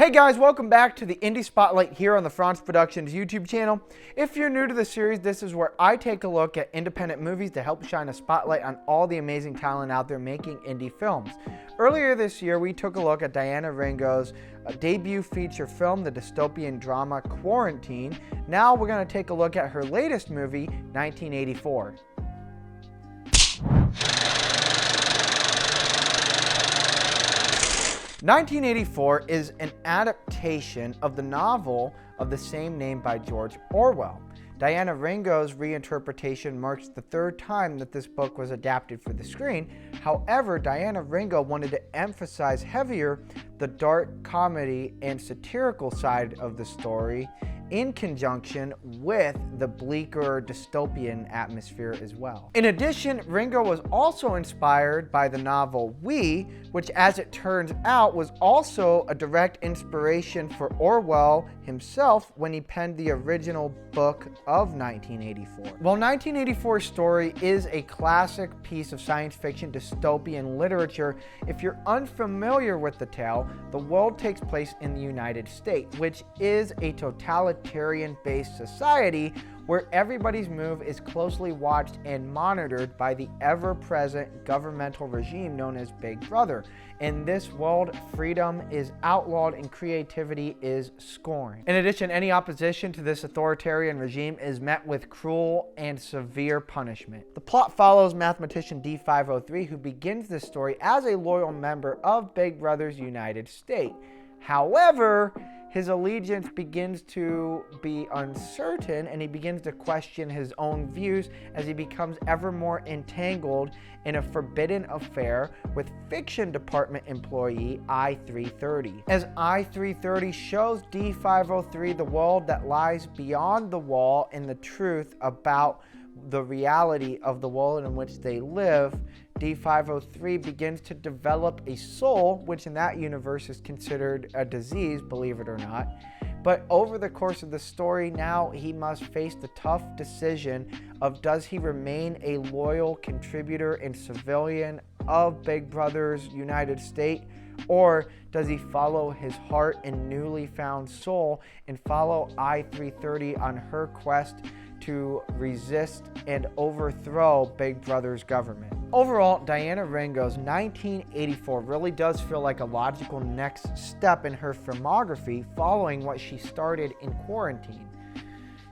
Hey guys, welcome back to the Indie Spotlight here on the Fronsman Productions YouTube channel. If you're new to the series, this is where I take a look at independent movies to help shine a spotlight on all the amazing talent out there making indie films. Earlier this year, we took a look at Diana Ringo's debut feature film, the dystopian drama Quarantine. Now we're going to take a look at her latest movie, 1984. "1984 is an adaptation of the novel of the same name by George Orwell. Diana Ringo's reinterpretation marks the third time that this book was adapted for the screen. However, Diana Ringo wanted to emphasize heavier the dark comedy and satirical side of the story in conjunction with the bleaker dystopian atmosphere as well. In addition, Ringo was also inspired by the novel We, which as it turns out was also a direct inspiration for Orwell himself when he penned the original book of 1984. While 1984's story is a classic piece of science fiction dystopian literature, if you're unfamiliar with the tale, the world takes place in the United States, which is a totalitarian-based society where everybody's move is closely watched and monitored by the ever-present governmental regime known as Big Brother. In this world, freedom is outlawed and creativity is scorned. In addition, any opposition to this authoritarian regime is met with cruel and severe punishment. The plot follows mathematician D503, who begins this story as a loyal member of Big Brother's United States. However, his allegiance begins to be uncertain and he begins to question his own views as he becomes ever more entangled in a forbidden affair with fiction department employee I-330. As I-330 shows D503 the world that lies beyond the wall and the truth about the reality of the world in which they live, D503 begins to develop a soul, which in that universe is considered a disease, believe it or not. But over the course of the story, now he must face the tough decision of does he remain a loyal contributor and civilian of Big Brother's United States, or does he follow his heart and newly found soul and follow I-330 on her quest to resist and overthrow Big Brother's government? Overall, Diana Ringo's 1984 really does feel like a logical next step in her filmography following what she started in Quarantine.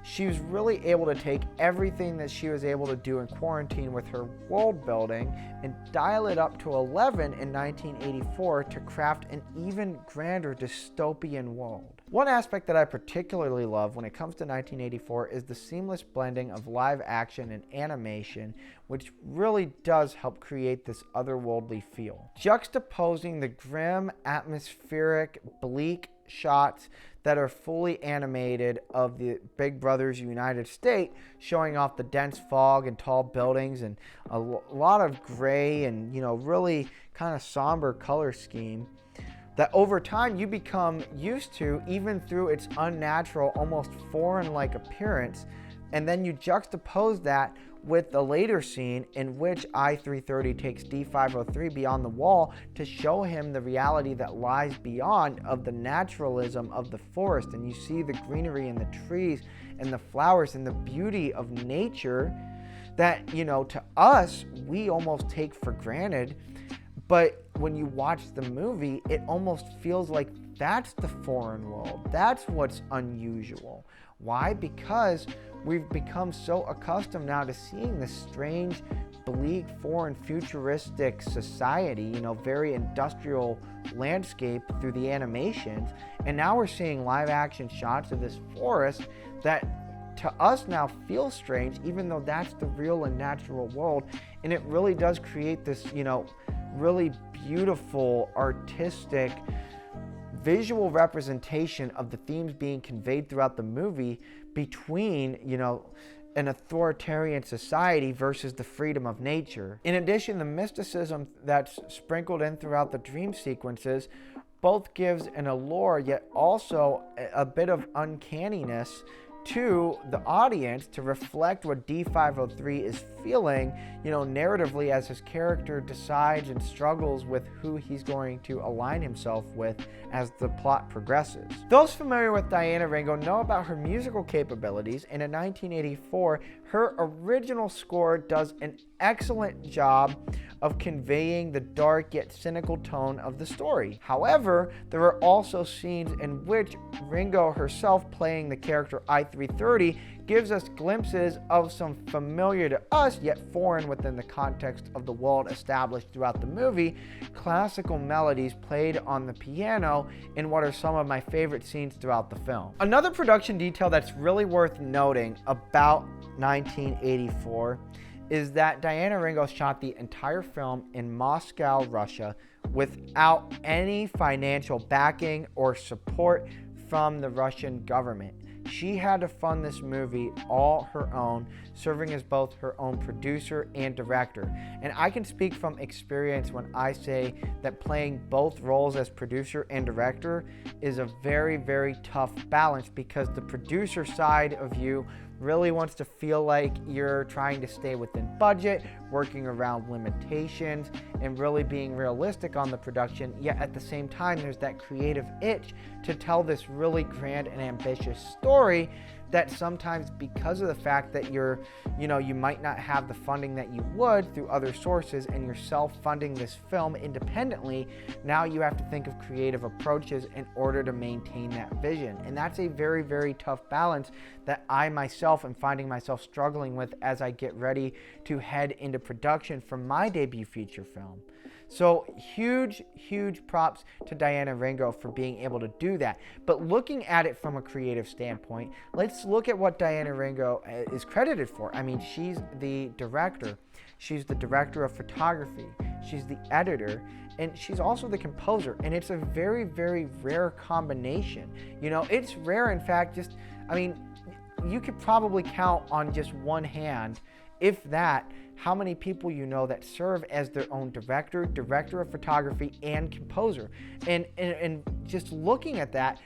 She was really able to take everything that she was able to do in Quarantine with her world building and dial it up to 11 in 1984 to craft an even grander dystopian world. One aspect that I particularly love when it comes to 1984 is the seamless blending of live action and animation, which really does help create this otherworldly feel. Juxtaposing the grim, atmospheric, bleak shots that are fully animated of the Big Brother's United States, showing off the dense fog and tall buildings and a lot of gray and, really kind of somber color scheme that over time you become used to, even through its unnatural, almost foreign-like appearance. And then you juxtapose that with the later scene in which I-330 takes D503 beyond the wall to show him the reality that lies beyond of the naturalism of the forest. And you see the greenery and the trees and the flowers and the beauty of nature that, to us, we almost take for granted. But when you watch the movie, it almost feels like that's the foreign world. That's what's unusual. Why? Because we've become so accustomed now to seeing this strange, bleak, foreign, futuristic society, very industrial landscape through the animations. And now we're seeing live action shots of this forest that to us now feels strange, even though that's the real and natural world. And it really does create this, really beautiful, artistic, visual representation of the themes being conveyed throughout the movie between, an authoritarian society versus the freedom of nature. In addition, the mysticism that's sprinkled in throughout the dream sequences both gives an allure, yet also a bit of uncanniness to the audience to reflect what D503 is feeling, narratively, as his character decides and struggles with who he's going to align himself with as the plot progresses. Those familiar with Diana Ringo know about her musical capabilities, and in 1984, her original score does an excellent job of conveying the dark yet cynical tone of the story. However, there are also scenes in which Ringo herself, playing the character I-330, gives us glimpses of some familiar to us yet foreign within the context of the world established throughout the movie, classical melodies played on the piano in what are some of my favorite scenes throughout the film. Another production detail that's really worth noting about 1984 is that Diana Ringo shot the entire film in Moscow, Russia, without any financial backing or support from the Russian government. She had to fund this movie all her own, serving as both her own producer and director. And I can speak from experience when I say that playing both roles as producer and director is a very, very tough balance, because the producer side of you really wants to feel like you're trying to stay within budget, working around limitations, and really being realistic on the production, yet at the same time there's that creative itch to tell this really grand and ambitious story that sometimes, because of the fact that you might not have the funding that you would through other sources, and you're self-funding this film independently, now you have to think of creative approaches in order to maintain that vision. And that's a very, very tough balance that I myself am finding myself struggling with as I get ready to head into production for my debut feature film. So huge, huge props to Diana Ringo for being able to do that. But looking at it from a creative standpoint, let's look at what Diana Ringo is credited for. I mean, she's the director. She's the director of photography. She's the editor. And she's also the composer. And it's a very, very rare combination. It's rare, in fact, you could probably count on just one hand, if that, how many people that serve as their own director of photography, and composer. And just looking at that,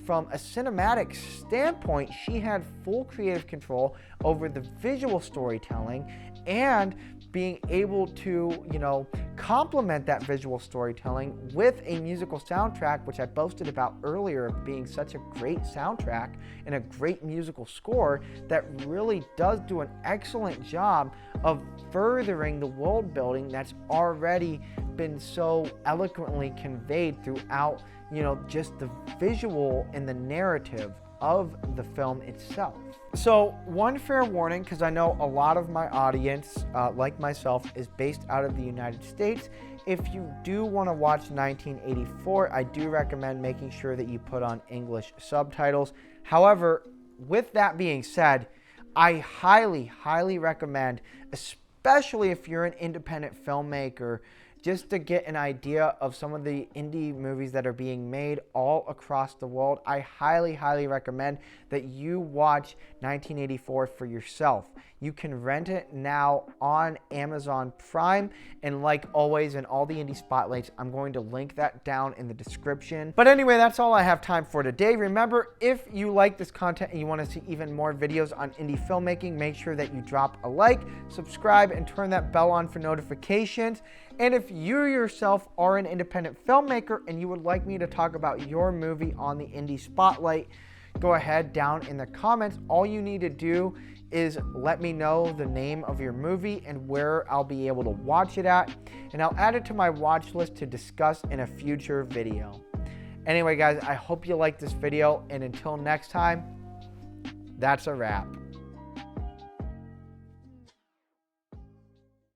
from a cinematic standpoint, she had full creative control over the visual storytelling and being able to, complement that visual storytelling with a musical soundtrack, which I boasted about earlier, being such a great soundtrack and a great musical score that really does do an excellent job of furthering the world building that's already been so eloquently conveyed throughout, just the visual and the narrative of the film itself. So one fair warning, because I know a lot of my audience, like myself, is based out of the United States. If you do want to watch 1984, I do recommend making sure that you put on English subtitles. However, with that being said, I highly, highly recommend, especially if you're an independent filmmaker, just to get an idea of some of the indie movies that are being made all across the world, I highly, highly recommend that you watch 1984 for yourself. You can rent it now on Amazon Prime, and like always in all the indie spotlights, I'm going to link that down in the description. But anyway, that's all I have time for today. Remember, if you like this content and you want to see even more videos on indie filmmaking, make sure that you drop a like, subscribe, and turn that bell on for notifications. And if you yourself are an independent filmmaker and you would like me to talk about your movie on the Indie Spotlight, go ahead down in the comments. All you need to do is let me know the name of your movie and where I'll be able to watch it at, and I'll add it to my watch list to discuss in a future video. Anyway, guys, I hope you liked this video, and until next time, that's a wrap.